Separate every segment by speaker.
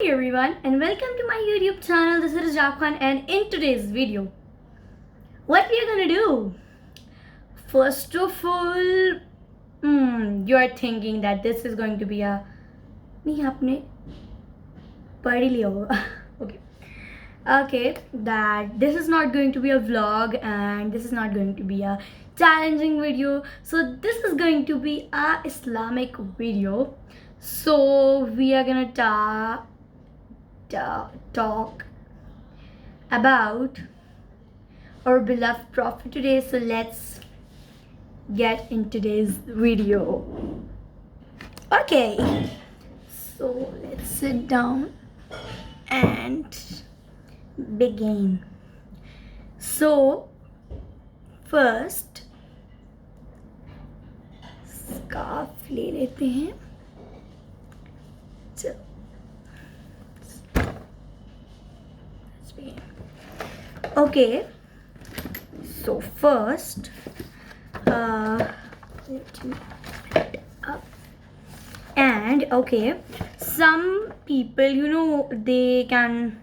Speaker 1: everyone and welcome to my YouTube channel. This is Rajab Khan, and in today's video what we are gonna do, first of all, you are thinking that this is going to be a नहीं आपने पढ़ ही लिया होगा okay, that this is not going to be a vlog and this is not going to be a challenging video. So this is going to be a Islamic video. So we are gonna talk about our beloved Prophet today. So let's get in today's video. Okay, so let's sit down and begin. So first scarf ले लेते हैं. So let's begin. Okay, so first let me put it up. And okay, some people, they can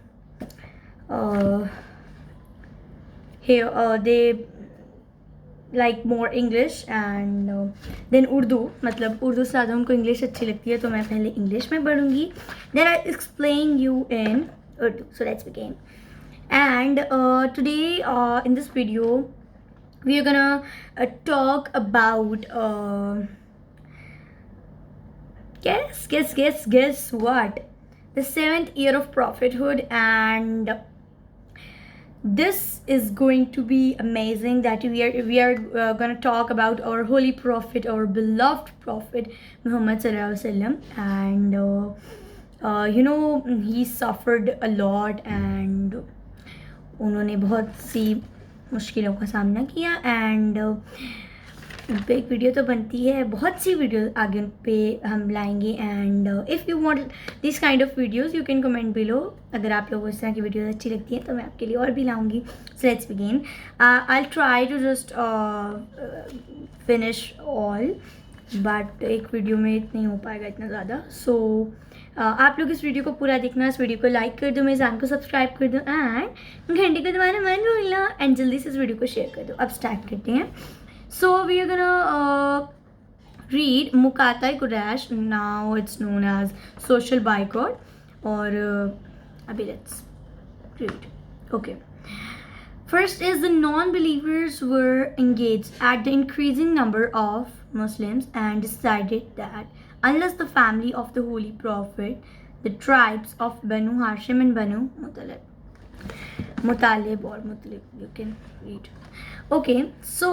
Speaker 1: they like more English and then Urdu. मतलब उर्दू से ज़्यादा उनको English अच्छी लगती है, तो मैं पहले इंग्लिश में पढ़ूँगी, then I explain you in Urdu. So let's begin. And today in this video we are gonna talk about guess what, the 7th year of prophethood. And this is going to be amazing, that we are going to talk about our holy prophet, our beloved prophet Muhammad sallallahu alaihi wasallam. And he suffered a lot and उन्होंने बहुत सी मुश्किलों का सामना किया. And एक video तो बनती है, बहुत सी वीडियो आगे पे हम लाएंगे. And if you want this kind of videos you can comment below. अगर आप लोगों को इस तरह की वीडियोस अच्छी लगती हैं तो मैं आपके लिए और भी लाऊंगी. So let's begin. I will try to just finish all, but एक वीडियो में नहीं हो पाएगा इतना ज़्यादा. सो आप लोग इस वीडियो को पूरा देखना, इस वीडियो को लाइक कर दो, मेरे चैनल को सब्सक्राइब कर दो एंड घंटे को दबाना मत भूलना, एंड जल्दी से इस वीडियो को शेयर कर दो. अब स्टार्ट करते हैं. So we are gonna read Muqata Quraysh. Now it's known as social boycott. Or abhi let's read. Okay. First is the non-believers were engaged at the increasing number of Muslims and decided that unless the family of the Holy Prophet, the tribes of Banu Hashim and Banu Muttalib or Muttalib, you can read. Okay, so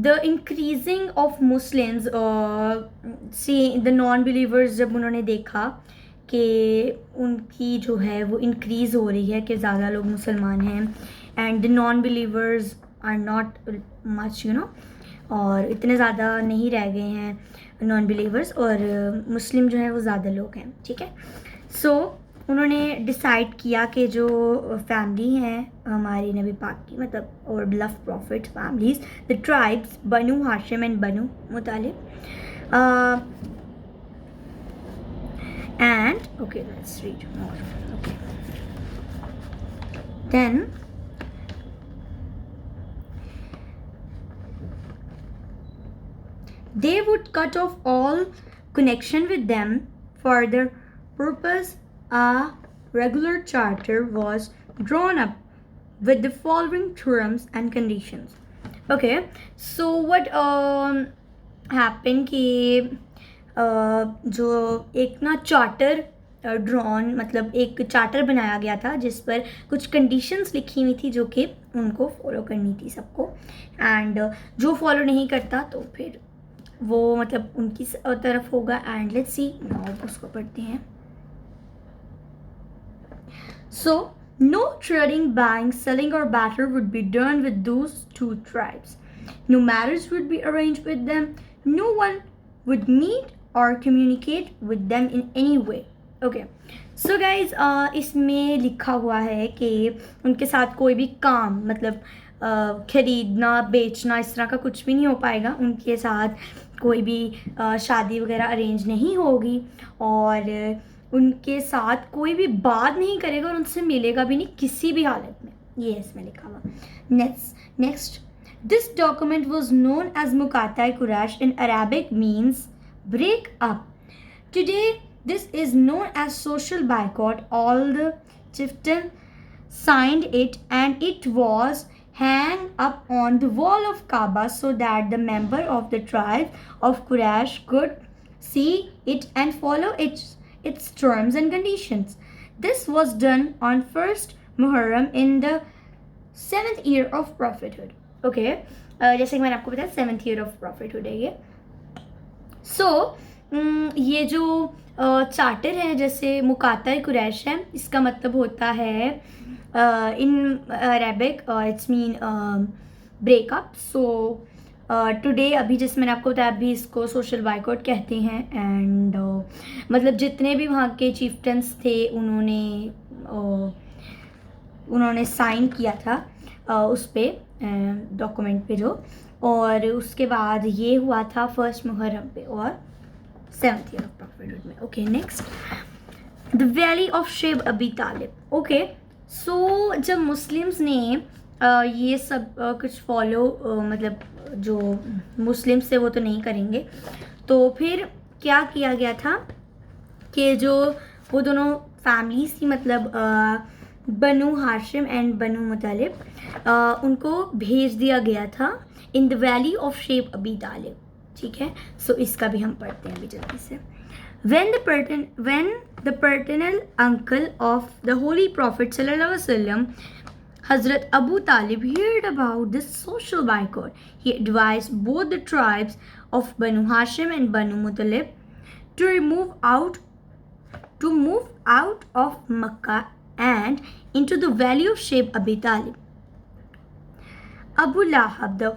Speaker 1: the increasing of Muslims, see the non-believers, जब उन्होंने देखा कि उनकी जो है वो increase हो रही है, कि ज़्यादा लोग मुसलमान हैं, and the non believers are not much और इतने ज़्यादा नहीं रह गए हैं नॉन बिलीवर्स, और मुस्लिम जो है वो ज़्यादा लोग हैं. ठीक है. सो उन्होंने डिसाइड किया कि जो फैमिली हैं हमारी नबी पाक की, मतलब और beloved prophet families, the tribes Banu Hashim and Banu Muttalib, and okay let's read more. Okay, then they would cut off all connection with them. For the purpose, a regular charter was drawn up with the following terms and conditions. Okay, so what happened कि जो एक ना charter drawn, मतलब एक charter बनाया गया था जिस पर कुछ कंडीशंस लिखी हुई थी जो कि उनको फॉलो करनी थी सबको. एंड जो फॉलो नहीं करता तो फिर वो मतलब उनकी तरफ होगा. एंड लेट्स सी नाउ उसको पढ़ते हैं. So, no trading, buying, selling or barter would be done with those two tribes. No marriage would be arranged with them. No one would meet or communicate with them in any way. Okay. So guys, इसमें लिखा हुआ है कि उनके साथ कोई भी काम, मतलब खरीदना बेचना इस तरह का कुछ भी नहीं हो पाएगा. उनके साथ कोई भी शादी वगैरह अरेंज नहीं होगी, और उनके साथ कोई भी बात नहीं करेगा और उनसे मिलेगा भी नहीं किसी भी हालत में. ये इसमें लिखा हुआ. Next, this document was known as Muqatta Quraysh in Arabic, means break up. Today, this is known as social boycott. All the chieftains signed it and it was hung up on the wall of Kaaba so that the member of the tribe of Quraysh could see it and follow its terms and conditions. This was done on 1st Muharram in the 7th year of prophethood. Okay, जैसे कि मैंने आपको बताया 7th year of prophethood है ये. सो ये जो charter है जैसे मुकाता कुरैश है, इसका मतलब होता है इन Arabic it's mean breakup. So today, अभी जैसे मैंने आपको बताया, अभी इसको सोशल बाइकआउट कहते हैं. एंड मतलब जितने भी वहाँ के चीफ्टन्स थे उन्होंने साइन किया था उस पर डॉक्यूमेंट पे जो, और उसके बाद ये हुआ था 1st मुहर्रम पे और 7th ईयर ऑफ प्रॉफिटहुड में. Okay, next, the valley of Sheb Abi Talib. Okay, so जब मुस्लिम्स ने ये सब कुछ फॉलो, मतलब जो मुस्लिम्स थे वो तो नहीं करेंगे, तो फिर क्या किया गया था कि जो वो दोनों फैमिलीज थी, मतलब बनु हाशिम एंड बनु मुतलिब, उनको भेज दिया गया था इन the valley of Sheb Abi तालिब. ठीक है, सो इसका भी हम पढ़ते हैं अभी जल्दी से. when the paternal uncle of the Holy Prophet sallallahu alaihi wasallam, Hazrat Abu Talib, heard about this social boycott, he advised both the tribes of Banu Hashim and Banu Muttalib to move out of Makkah and into the valley of Sheb Abi Talib. Abu Lahab, the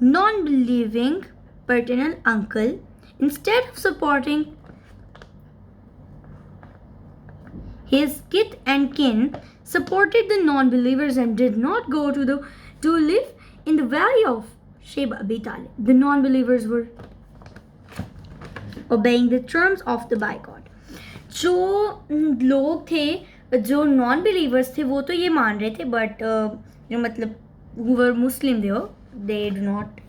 Speaker 1: non-believing paternal uncle, instead of supporting his kith and kin, supported the non-believers and did not go to live in the valley of Sheb Abi Talib. The non-believers were obeying the terms of the boycott. जो लोग थे, जो non believers थे, वो तो ये मान रहे थे, बट जो मतलब who Muslim they do not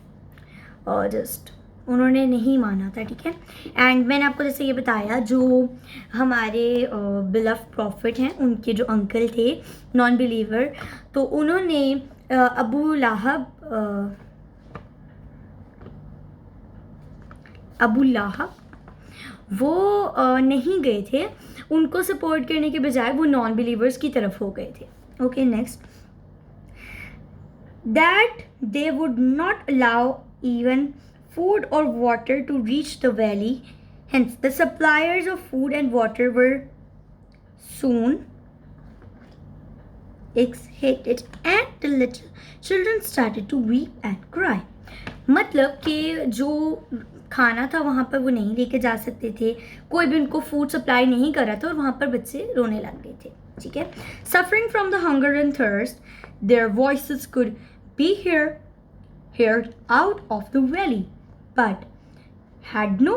Speaker 1: just, उन्होंने नहीं माना था. ठीक है, एंड मैंने आपको जैसे ये बताया, जो हमारे बिलव्ड प्रॉफिट हैं, उनके जो अंकल थे नॉन बिलीवर, तो उन्होंने अबू लाहब वो नहीं गए थे, उनको सपोर्ट करने के बजाय वो नॉन बिलीवर्स की तरफ हो गए थे. Okay, next, that they would not allow even food or water to reach the valley. Hence, the suppliers of food and water were soon exhausted and the little children started to weep and cry. मतलब कि जो खाना था वहाँ पर वो नहीं लेके जा सकते थे, कोई भी उनको फूड सप्लाई नहीं कर रहा था और वहाँ पर बच्चे रोने लग गए थे. ठीक है, suffering from the hunger and thirst, their voices could be heard out of the valley, but had no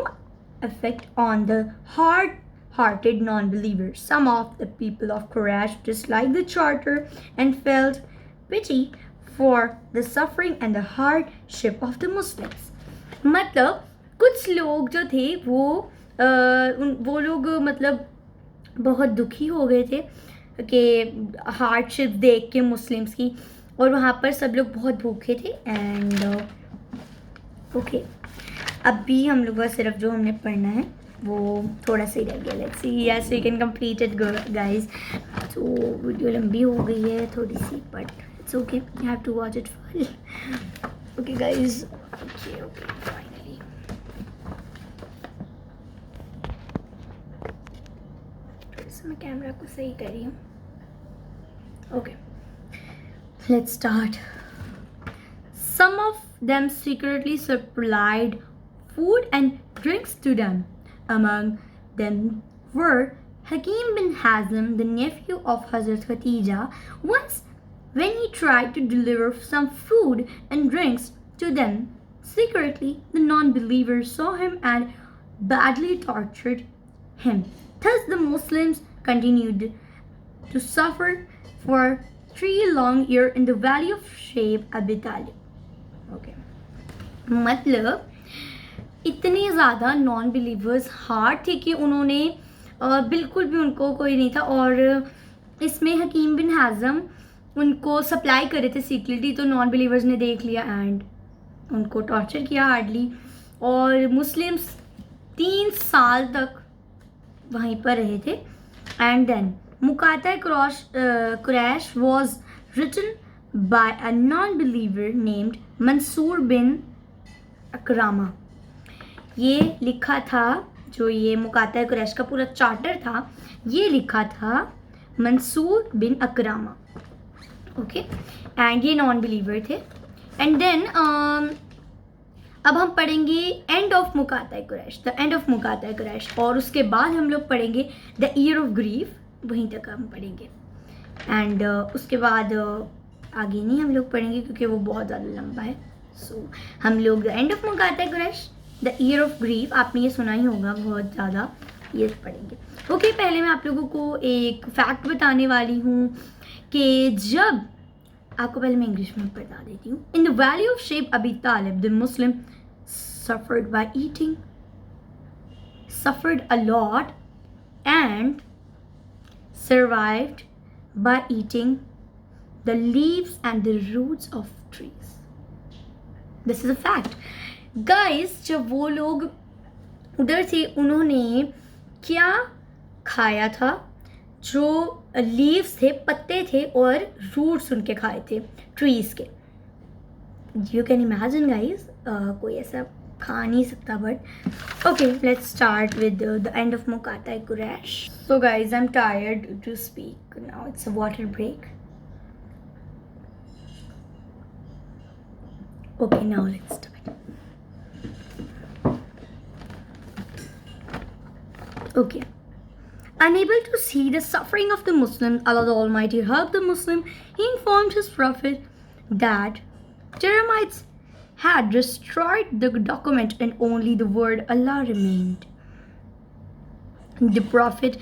Speaker 1: effect on the hard-hearted non-believers. Some of the people of Quraysh disliked the charter and felt pity for the suffering and the hardship of the Muslims. मतलब कुछ लोग जो थे वो लोग मतलब बहुत दुखी हो गए थे कि हार्डशिप देख के मुस्लिम्स की, और वहाँ पर सब लोग बहुत भूखे थे. एंड ओके, अभी हम लोग का सिर्फ जो हमने पढ़ना है वो थोड़ा सा ही रह गया. Let's see, yes we can complete it guys. तो वीडियो लंबी हो गई है थोड़ी सी, but it's okay, you have to watch it full. Okay guys, okay finally मैं कैमरा को सही कर रही हूँ. Okay, let's start. Some of them secretly supplied food and drinks to them. Among them were Hakim bin Hazm, the nephew of Hazrat Khatija. Once, when he tried to deliver some food and drinks to them secretly, the non-believers saw him and badly tortured him. Thus the Muslims continued to suffer for 3 long years in the valley of Shaib Abi Talib. Okay. मतलब इतने ज़्यादा non believers hard थे कि उन्होंने बिल्कुल भी उनको कोई नहीं था, और इसमें हकीम बिन हाज़म उनको सप्लाई करे थे सीक्रेटली, तो नॉन बिलीवर्स ने देख लिया एंड उनको टॉर्चर किया हार्डली, और मुस्लिम्स 3 साल तक वहीं पर रहे थे. And then Muqata Quraish was written by a non believer named Mansur bin Akrama. ये लिखा था, जो ये मुकाता कुरैश का पूरा चार्टर था, ये लिखा था Mansur bin Akrama. Okay, and ये नॉन बिलीवर थे. एंड देन अब हम पढ़ेंगे end of Muqata Quraish, the end of Muqata Quraish, और उसके बाद हम लोग पढ़ेंगे द ईयर ऑफ ग्रीफ, वहीं तक हम पढ़ेंगे. एंड उसके बाद आगे नहीं हम लोग पढ़ेंगे क्योंकि वो बहुत ज़्यादा लंबा है. सो हम लोग the end of Muqata Quraish, the year of grief, आपने ये सुना ही होगा बहुत ज़्यादा, ये पढ़ेंगे. ओके, पहले मैं आप लोगों को एक फैक्ट बताने वाली हूँ कि जब आपको पहले मैं इंग्लिश में बता देती हूँ. In the valley of Sheb Abi Talib the Muslim suffered by eating, suffered a lot and survived by eating the leaves and the roots of trees. This is a fact. Guys, जब वो लोग उधर थे उन्होंने क्या खाया था? जो लीव्स थे, पत्ते थे, और रूट्स उनके खाए थे ट्रीज के. यू कैन इमेजिन गाइज, कोई ऐसा खा नहीं सकता. But okay, let's start with the end of Muqata Quraish. So guys, I am tired to speak now, it's a water break. Okay, now let's start. Okay. Unable to see the suffering of the Muslims, Allah the Almighty helped the Muslim. He informed his Prophet that termites had destroyed the document and only the word Allah remained. The Prophet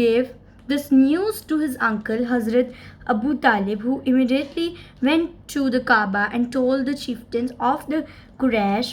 Speaker 1: gave this news to his uncle Hazrat Abu Talib, who immediately went to the Kaaba and told the chieftains of the Quraysh,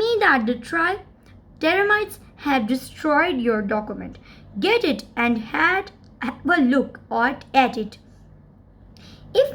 Speaker 1: me that the termites have destroyed your document. Get it and have a look at it. If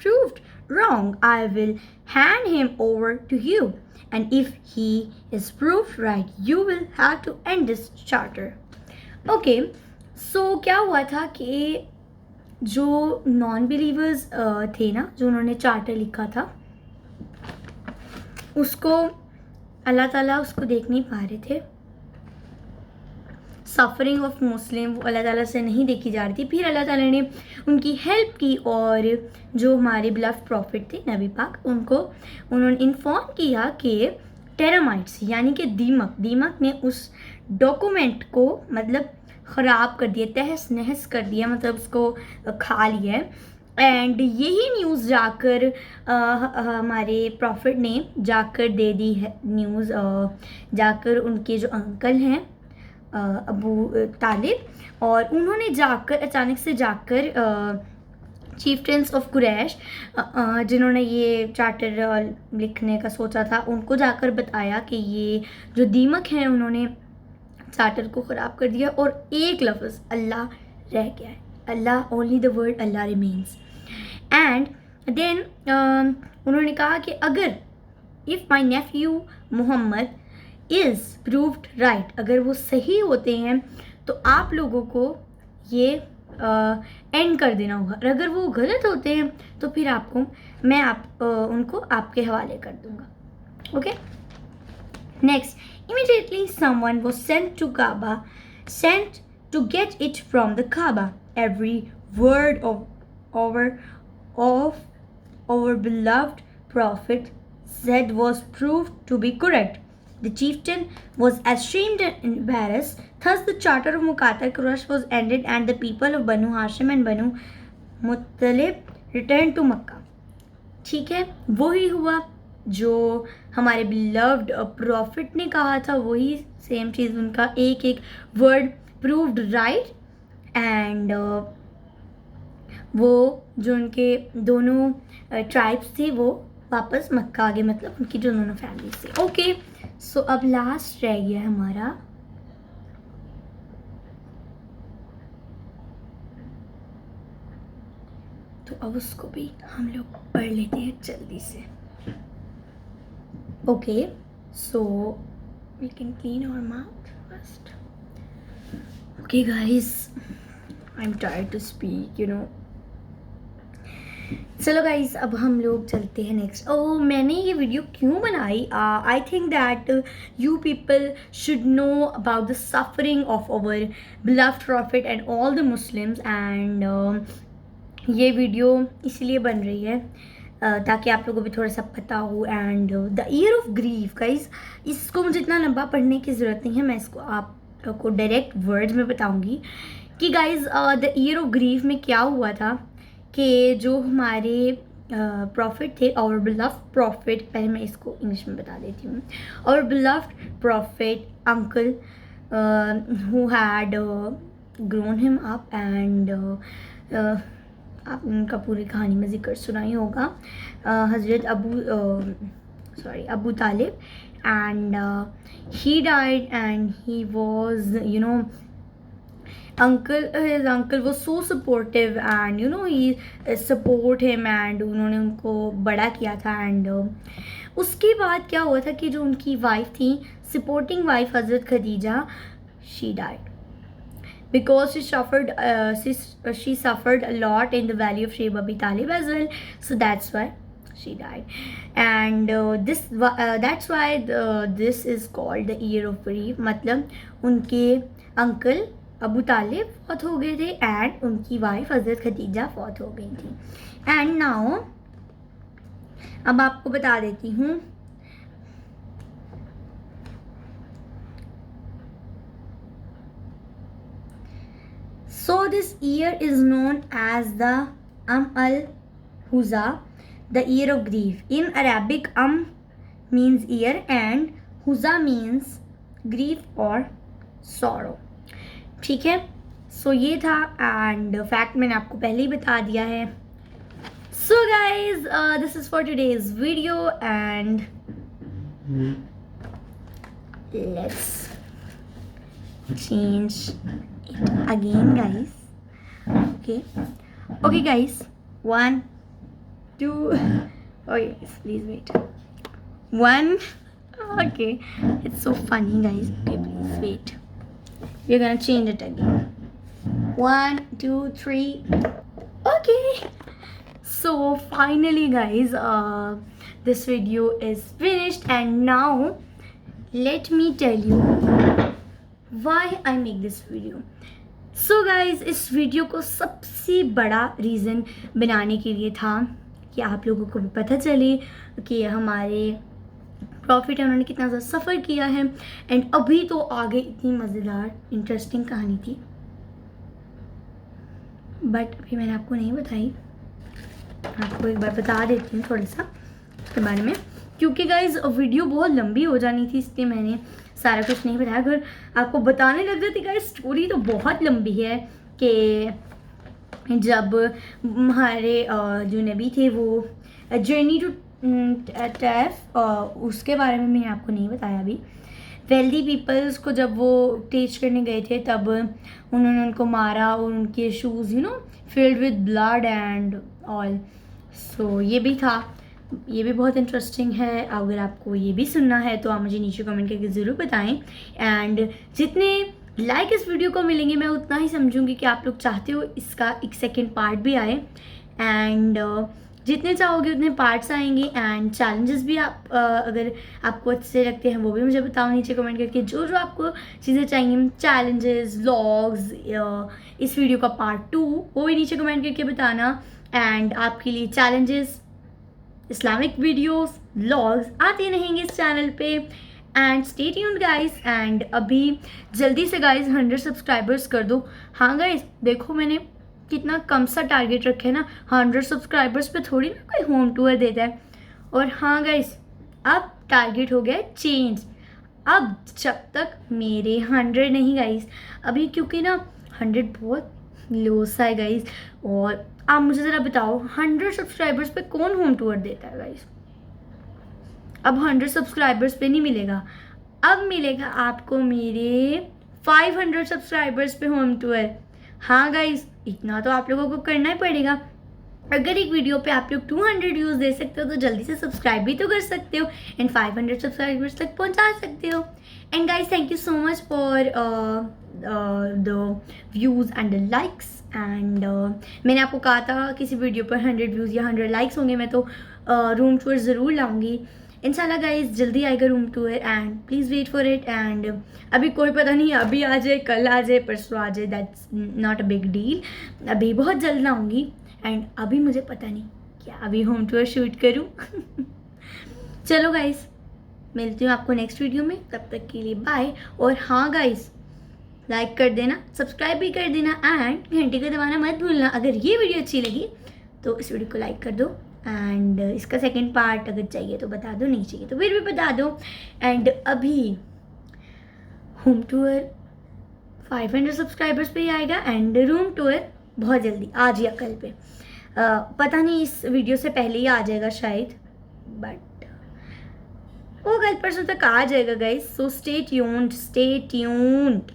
Speaker 1: proved wrong, I will hand him over to you. And if he is proved right, you will have to end this charter." Okay, so क्या हुआ था कि जो non believers थे ना, जो उन्होंने charter लिखा था, उसको अल्लाह ताला उसको देख नहीं पा रहे थे. सफरिंग ऑफ मुस्लिम वो अल्लाह ताला से नहीं देखी जा रही थी. फिर अल्लाह ताला ने उनकी हेल्प की, और जो हमारे बिलव्ड प्रॉफिट थे नबी पाक, उन्होंने इन्फॉर्म किया कि टेरामाइट्स यानी कि दीमक ने उस डॉक्यूमेंट को मतलब ख़राब कर दिया, तहस नहस कर दिया, मतलब उसको खा लिया है. एंड यही न्यूज़ जाकर हमारे प्रॉफिट ने जाकर दे दी है न्यूज़, जाकर उनके जो अंकल हैं अबू तालिब, और उन्होंने जाकर अचानक से जाकर चीफ्टेंस ऑफ कुरैश, जिन्होंने ये चार्टर लिखने का सोचा था, उनको जाकर बताया कि ये जो दीमक हैं उन्होंने चार्टर को ख़राब कर दिया और एक लफ्ज़ अल्लाह रह गया है. Allah, only the word Allah remains. And then उन्होंने कहा कि अगर if my nephew Mohammed is proved right, अगर वो सही होते हैं तो आप लोगों को ये एंड कर देना होगा, और अगर वो गलत होते हैं तो फिर मैं उनको आपके हवाले कर दूँगा. Okay, next. Immediately someone was sent to Kaaba, sent to get it from the Kaaba. Every word of our beloved Prophet said was proved to be correct. The chieftain was ashamed and embarrassed. Thus the charter of Muqatta Quraysh was ended and the people of Banu Hashim and Banu Muttalib returned to Makkah. ठीक है, वही हुआ जो हमारे beloved profit ने कहा था वही सेम चीज़, उनका एक एक वर्ड प्रूव्ड राइट। एंड वो जो उनके दोनों ट्राइब्स थे वो वापस मक्का आ गए, मतलब उनकी जो दोनों फैमिलीज थे। ओके, सो अब लास्ट रह गया हमारा तो अब उसको भी हम लोग पढ़ लेते हैं जल्दी से। Okay, so we can clean our mouth first. Okay guys, I am tired to speak, you know. चलो गाइस, अब हम लोग चलते हैं नेक्स्ट। ओह, मैंने ये वीडियो क्यों बनाई? I think that you people should know about the suffering of our beloved profit and all the Muslims. And ये वीडियो इसलिए बन रही है ताकि आप लोगों को भी थोड़ा सा पता हो। And the year of grief guys, इसको मुझे इतना लंबा पढ़ने की ज़रूरत नहीं है, मैं इसको आप को डायरेक्ट वर्ड्स में बताऊंगी कि guys the year of grief में क्या हुआ था कि जो हमारे प्रॉफिट थे, और बिलव्ड प्रॉफिट, पहले मैं इसको इंग्लिश में बता देती हूँ। और beloved profit uncle who had grown him up, and आप उनका पूरी कहानी में जिक्र सुना ही होगा, हज़रत Abu Talib. And he died and he was, you know, his uncle was so supportive, and you know he support him, and उन्होंने उनको बड़ा किया था। एंड उसके बाद क्या हुआ था कि जो उनकी वाइफ थी, सपोर्टिंग वाइफ हज़रत Khadija, she died because she suffered a lot in the valley of Sheba Abi Talib as well, so that's why she died. And that's why this is called the year of grief, मतलब उनके uncle Abu तालिब फौत हो गए थे and उनकी wife हज़रत खदीजा फौत हो गई थी। एंड नाउ अब आपको बता देती हूँ, so this year is known as the al-Huza, the year of grief. In Arabic, means year and Huza means grief or sorrow. ठीक है, सो ये था, एंड फैक्ट मैंने आपको पहले ही बता दिया है। So guys, this is for today's video, and let's change it again guys. Okay guys, 1 2 okay, please wait, 1 okay, it's so funny guys, okay please wait, we're gonna change it again, 1 2 3 okay. So finally guys, this video is finished, and now let me tell you why I make this video. So guys, इस video को सबसे बड़ा reason बनाने के लिए था कि आप लोगों को भी पता चले कि हमारे प्रॉफिट है, उन्होंने कितना ज़्यादा सफ़र किया है। एंड अभी तो आगे इतनी मज़ेदार इंटरेस्टिंग कहानी थी, बट अभी मैंने आपको नहीं बताई, आपको एक बार बता देती हूँ थोड़ा सा इसके बारे में, क्योंकि गाइज वीडियो बहुत लंबी हो जानी थी, इसलिए मैंने सारा कुछ नहीं बताया। अगर आपको बताने लग जाती गाइज, स्टोरी तो बहुत लंबी है कि जब हमारे जो नबी थे वो जर्नी टू टैफ, उसके बारे में मैंने आपको नहीं बताया अभी। वेल्दी पीपल्स को जब वो टेस्ट करने गए थे तब उन्होंने उनको मारा, और उनके shoes, you know, filled with blood and all. So ये भी था, ये भी बहुत इंटरेस्टिंग है। अगर आपको ये भी सुनना है तो आप मुझे नीचे कमेंट करके ज़रूर बताएं। एंड जितने लाइक इस वीडियो को मिलेंगे, मैं उतना ही समझूंगी कि आप लोग चाहते हो इसका एक सेकेंड पार्ट भी आए। एंड जितने चाहोगे उतने पार्ट्स आएंगे। एंड चैलेंजेस भी आप अगर आपको अच्छे लगते हैं वो भी मुझे बताओ नीचे कमेंट करके, जो जो आपको चीज़ें चाहिए, चैलेंजेस, व्लॉग्स, इस वीडियो का पार्ट 2, वो भी नीचे कमेंट करके बताना। एंड आपके लिए चैलेंजेस, इस्लामिक वीडियोस, व्लॉग्स आते रहेंगे इस चैनल पे। And stay tuned guys. And अभी जल्दी से गाइस 100 सब्सक्राइबर्स कर दो। हाँ गाइस, देखो मैंने कितना कम सा टारगेट रखा है ना, 100 सब्सक्राइबर्स पे थोड़ी ना कोई होम टूर देता है। और हाँ गाइस, अब टारगेट हो गया चेंज। अब जब तक मेरे 100 नहीं गाइस, अभी क्योंकि ना 100 बहुत लो सा है गाइस। और आप मुझे ज़रा बताओ 100 सब्सक्राइबर्स पे कौन होम टूर देता है गाइस? अब 100 सब्सक्राइबर्स पे नहीं मिलेगा, अब मिलेगा आपको मेरे 500 सब्सक्राइबर्स पे होम टूर। हाँ गाइस, इतना तो आप लोगों को करना ही पड़ेगा। अगर एक वीडियो पे आप लोग 200 व्यूज़ दे सकते हो तो जल्दी से सब्सक्राइब भी तो कर सकते हो एंड 500 सब्सक्राइबर्स तक पहुंचा सकते हो। And guys, thank you so much for the views and the likes. And मैंने आपको कहा था किसी वीडियो पर 100 व्यूज़ या 100 लाइक्स होंगे मैं तो रूम टूर ज़रूर लाऊंगी इंशाल्लाह गाइस। जल्दी आएगा room tour and please wait for it. And अभी कोई पता नहीं, अभी आ जाए, कल आ जाए, परसों आ जाए, that's not a big deal. अभी बहुत जल्द लाऊंगी एंड अभी मुझे पता नहीं क्या अभी होम टूर शूट करूं। चलो गाइस, मिलती हूँ आपको नेक्स्ट वीडियो में, तब तक के लिए बाय। और हाँ गाइस, लाइक कर देना, सब्सक्राइब भी कर देना एंड घंटे को दबाना मत भूलना। अगर ये वीडियो अच्छी लगी तो इस वीडियो को लाइक कर दो एंड इसका सेकंड पार्ट अगर चाहिए तो बता दो, नहीं चाहिए तो फिर भी बता दो। एंड अभी होम टूर 500 सब्सक्राइबर्स पे ही आएगा एंड रूम टूर बहुत जल्दी, आज या कल पे, पता नहीं इस वीडियो से पहले ही आ जाएगा शायद, बट वो कल परसों तक आ जाएगा गाइस। So stay tuned.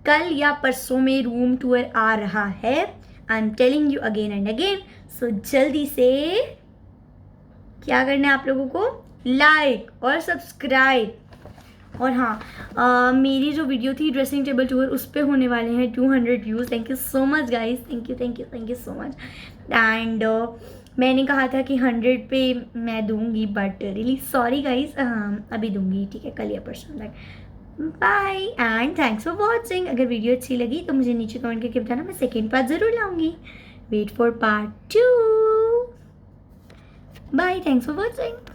Speaker 1: कल या परसों में रूम टूर आ रहा है, I am telling you again and again. So जल्दी से क्या करना है आप लोगों को, लाइक और सब्सक्राइब। और हाँ, मेरी जो वीडियो थी ड्रेसिंग टेबल टूर, उस पर होने वाले हैं 200 views. Thank you so much guys, thank you so much. And मैंने कहा था कि 100 पे मैं दूंगी, बट रियली सॉरी गाइस, अभी दूंगी, ठीक है, कल या परसों तक। Bye and thanks for watching. अगर वीडियो अच्छी लगी तो मुझे नीचे कमेंट करके बताना, मैं सेकेंड पार्ट ज़रूर लाऊंगी। Wait for part 2। Bye, thanks for watching.